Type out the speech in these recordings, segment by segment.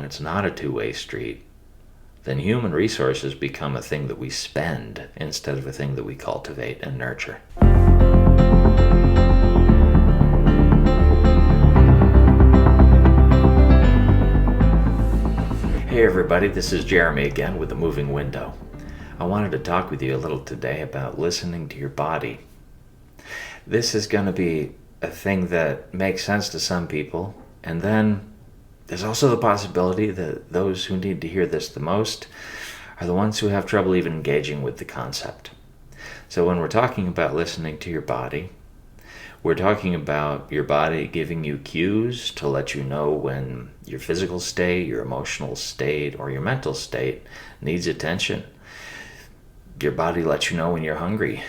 it's not a two-way street, then human resources become a thing that we spend instead of a thing that we cultivate and nurture. Hey everybody, this is Jeremy again with The Moving Window. I wanted to talk with you a little today about listening to your body. This is going to be a thing that makes sense to some people, and then there's also the possibility that those who need to hear this the most are the ones who have trouble even engaging with the concept. So when we're talking about listening to your body, we're talking about your body giving you cues to let you know when your physical state, your emotional state, or your mental state needs attention. Your body lets you know when you're hungry.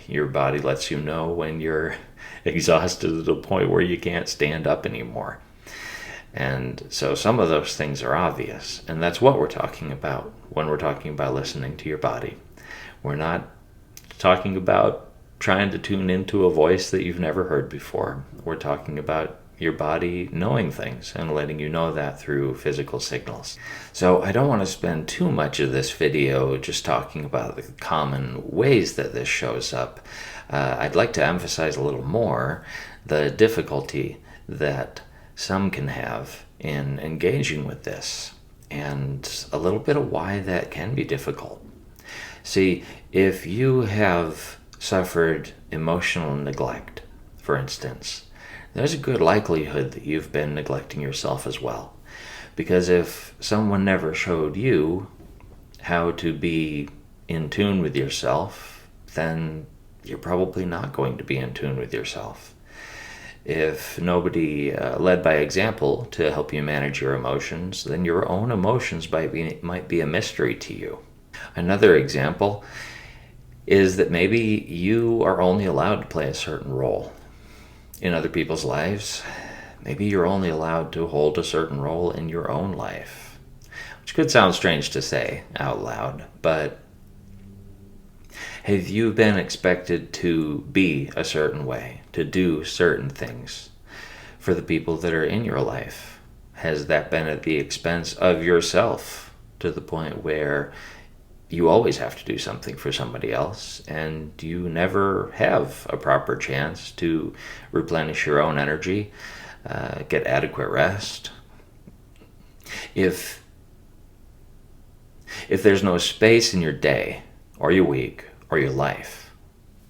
Your body lets you know when you're exhausted to the point where you can't stand up anymore. And so some of those things are obvious, and that's what we're talking about when we're talking about listening to your body. We're not talking about trying to tune into a voice that you've never heard before. We're talking about your body knowing things and letting you know that through physical signals. So I don't want to spend too much of this video just talking about the common ways that this shows up. I'd like to emphasize a little more the difficulty that some can have in engaging with this, and a little bit of why that can be difficult. See, if you have suffered emotional neglect, for instance, there's a good likelihood that you've been neglecting yourself as well. Because if someone never showed you how to be in tune with yourself, then you're probably not going to be in tune with yourself. If nobody led by example to help you manage your emotions, then your own emotions might be a mystery to you. Another example is that maybe you are only allowed to play a certain role in other people's lives. Maybe you're only allowed to hold a certain role in your own life, which could sound strange to say out loud, but have you been expected to be a certain way, to do certain things for the people that are in your life? Has that been at the expense of yourself to the point where you always have to do something for somebody else, and you never have a proper chance to replenish your own energy, get adequate rest? If there's no space in your day, or your week, or your life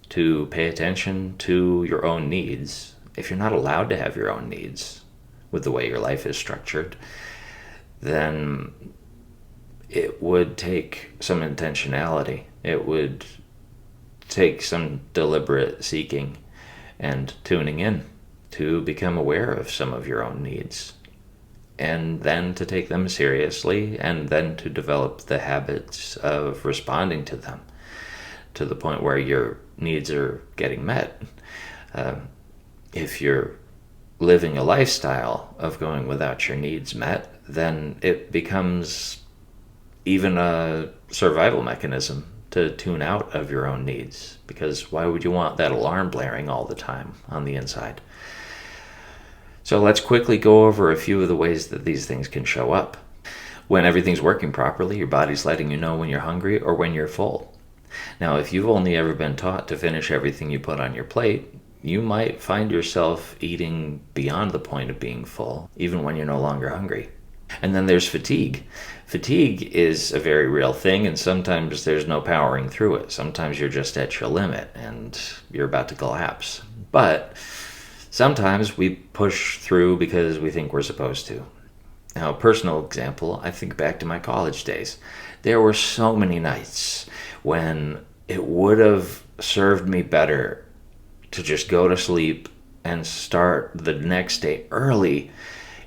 to pay attention to your own needs, if you're not allowed to have your own needs with the way your life is structured, then it would take some intentionality. It would take some deliberate seeking and tuning in to become aware of some of your own needs, and then to take them seriously, and then to develop the habits of responding to them to the point where your needs are getting met. If you're living a lifestyle of going without your needs met, then it becomes even a survival mechanism to tune out of your own needs, because why would you want that alarm blaring all the time on the inside? So let's quickly go over a few of the ways that these things can show up. When everything's working properly, your body's letting you know when you're hungry or when you're full. Now, if you've only ever been taught to finish everything you put on your plate, you might find yourself eating beyond the point of being full, even when you're no longer hungry. And then there's fatigue. Fatigue is a very real thing, and sometimes there's no powering through it. Sometimes you're just at your limit and you're about to collapse. But sometimes we push through because we think we're supposed to. Now, a personal example, I think back to my college days. There were so many nights when it would have served me better to just go to sleep and start the next day early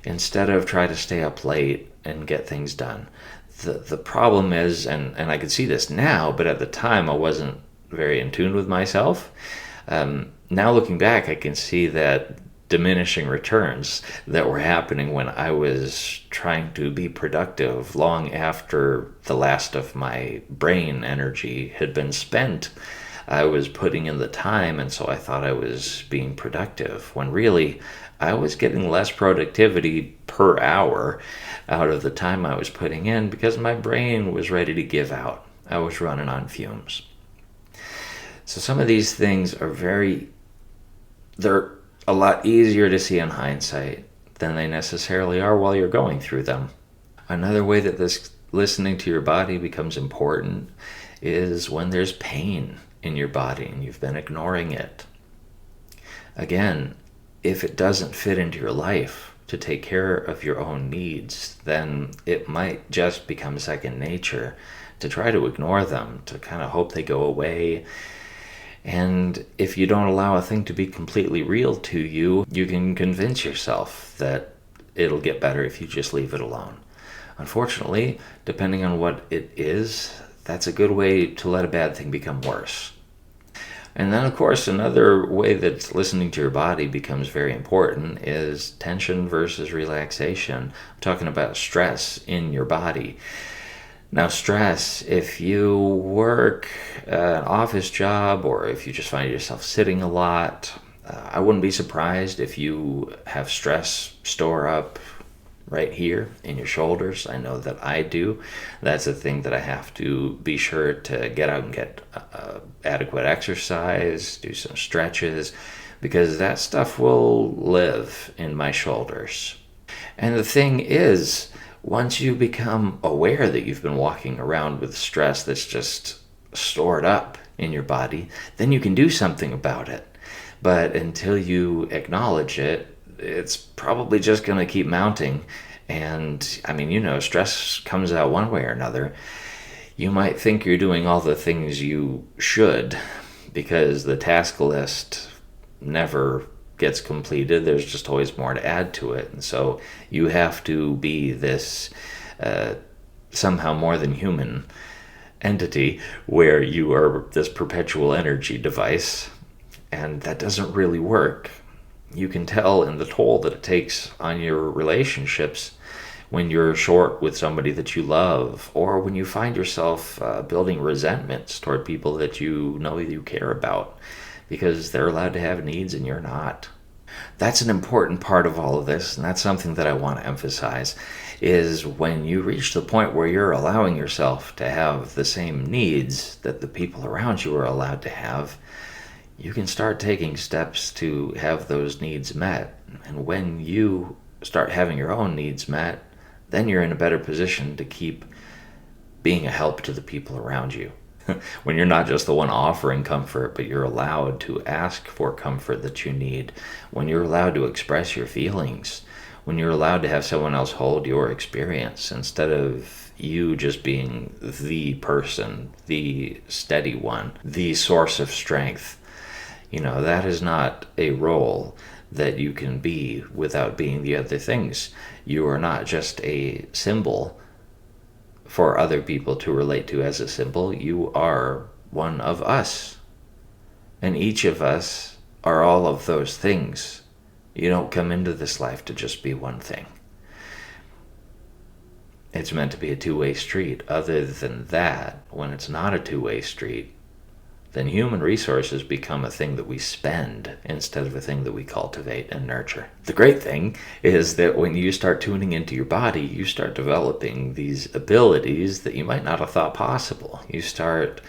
instead of try to stay up late and get things done. The problem is, and I can see this now, but at the time I wasn't very in tune with myself. Now looking back, I can see that diminishing returns that were happening when I was trying to be productive long after the last of my brain energy had been spent. I was putting in the time, and so I thought I was being productive, when really I was getting less productivity per hour out of the time I was putting in because my brain was ready to give out. I was running on fumes. So some of these things they're a lot easier to see in hindsight than they necessarily are while you're going through them. Another way that this listening to your body becomes important is when there's pain in your body and you've been ignoring it. Again, if it doesn't fit into your life to take care of your own needs, then it might just become second nature to try to ignore them, to kind of hope they go away. And if you don't allow a thing to be completely real to you, you can convince yourself that it'll get better if you just leave it alone. Unfortunately, depending on what it is, that's a good way to let a bad thing become worse. And then, of course, another way that listening to your body becomes very important is tension versus relaxation. I'm talking about stress in your body. Now, stress, if you work an office job or if you just find yourself sitting a lot, I wouldn't be surprised if you have stress store up right here in your shoulders. I know that I do. That's a thing that I have to be sure to get out and get adequate exercise, do some stretches, because that stuff will live in my shoulders. And the thing is, once you become aware that you've been walking around with stress that's just stored up in your body, then you can do something about it. But until you acknowledge it, it's probably just going to keep mounting. And I mean, stress comes out one way or another. You might think you're doing all the things you should because the task list never gets completed. There's just always more to add to it. And so you have to be this somehow more than human entity where you are this perpetual energy device. And that doesn't really work. You can tell in the toll that it takes on your relationships when you're short with somebody that you love, or when you find yourself building resentments toward people that you know you care about because they're allowed to have needs and you're not. That's an important part of all of this, and that's something that I want to emphasize, is when you reach the point where you're allowing yourself to have the same needs that the people around you are allowed to have, you can start taking steps to have those needs met. And when you start having your own needs met, then you're in a better position to keep being a help to the people around you. When you're not just the one offering comfort, but you're allowed to ask for comfort that you need. When you're allowed to express your feelings. When you're allowed to have someone else hold your experience instead of you just being the person, the steady one, the source of strength. That is not a role that you can be without being the other things. You are not just a symbol for other people to relate to as a symbol. You are one of us. And each of us are all of those things. You don't come into this life to just be one thing. It's meant to be a two-way street. Other than that, when it's not a two-way street, then human resources become a thing that we spend instead of a thing that we cultivate and nurture. The great thing is that when you start tuning into your body, you start developing these abilities that you might not have thought possible. You start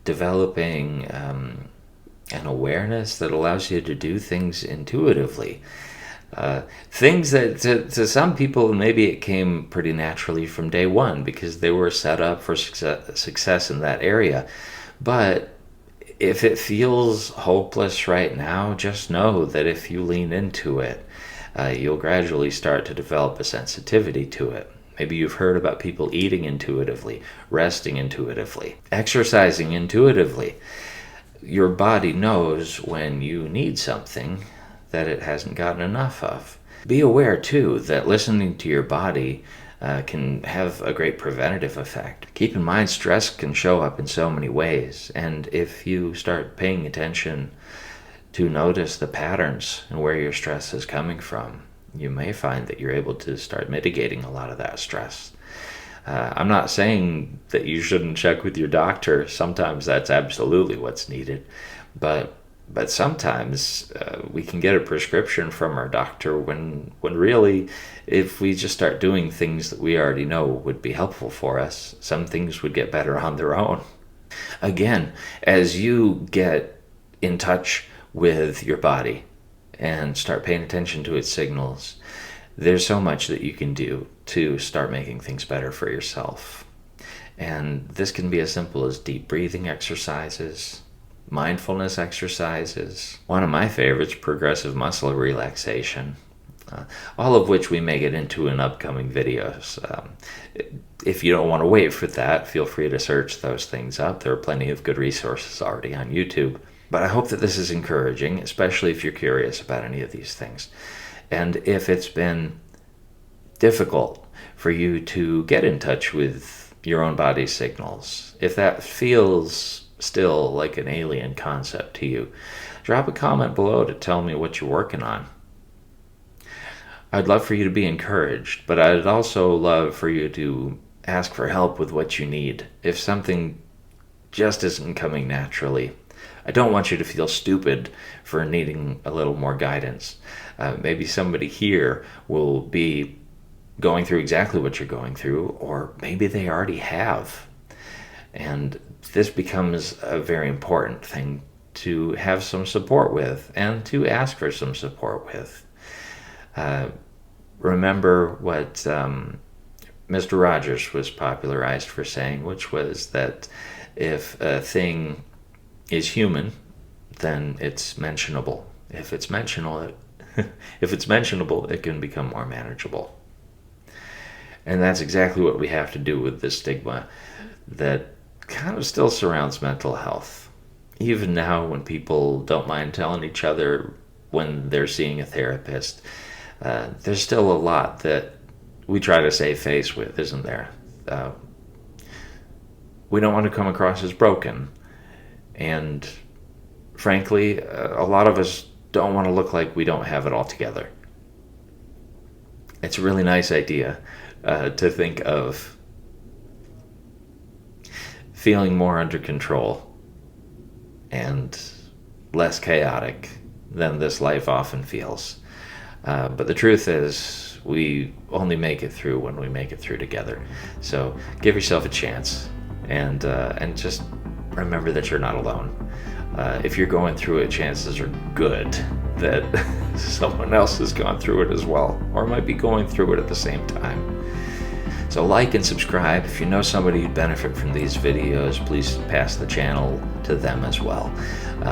developing an awareness that allows you to do things intuitively. Things that to some people, maybe it came pretty naturally from day one because they were set up for success in that area. But if it feels hopeless right now, just know that if you lean into it, you'll gradually start to develop a sensitivity to it. Maybe you've heard about people eating intuitively, resting intuitively, exercising intuitively. Your body knows when you need something that it hasn't gotten enough of. Be aware, too, that listening to your body can have a great preventative effect. Keep in mind, stress can show up in so many ways, and if you start paying attention to notice the patterns and where your stress is coming from, you may find that you're able to start mitigating a lot of that stress. I'm not saying that you shouldn't check with your doctor. Sometimes that's absolutely what's needed, but But sometimes we can get a prescription from our doctor when really, if we just start doing things that we already know would be helpful for us, some things would get better on their own. Again, as you get in touch with your body and start paying attention to its signals, there's so much that you can do to start making things better for yourself. And this can be as simple as deep breathing exercises, mindfulness exercises. One of my favorites, progressive muscle relaxation, all of which we may get into in upcoming videos. If you don't want to wait for that, feel free to search those things up. There are plenty of good resources already on YouTube. But I hope that this is encouraging, especially if you're curious about any of these things. And if it's been difficult for you to get in touch with your own body's signals, if that feels still like an alien concept to you, drop a comment below to tell me what you're working on. I'd love for you to be encouraged, but I'd also love for you to ask for help with what you need. If something just isn't coming naturally, I don't want you to feel stupid for needing a little more guidance. Maybe somebody here will be going through exactly what you're going through, or maybe they already have. And this becomes a very important thing to have some support with and to ask for some support with. Remember what Mr. Rogers was popularized for saying, which was that if a thing is human, then it's mentionable. If it's mentionable, it can become more manageable. And that's exactly what we have to do with this stigma that kind of still surrounds mental health. Even now, when people don't mind telling each other when they're seeing a therapist, there's still a lot that we try to save face with, isn't there? We don't want to come across as broken. And frankly, a lot of us don't want to look like we don't have it all together. It's a really nice idea to think of feeling more under control and less chaotic than this life often feels. But the truth is, we only make it through when we make it through together. So give yourself a chance, and just remember that you're not alone. If you're going through it, chances are good that someone else has gone through it as well, or might be going through it at the same time. So like and subscribe. If you know somebody who'd benefit from these videos, please pass the channel to them as well.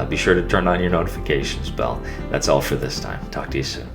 Be sure to turn on your notifications bell. That's all for this time. Talk to you soon.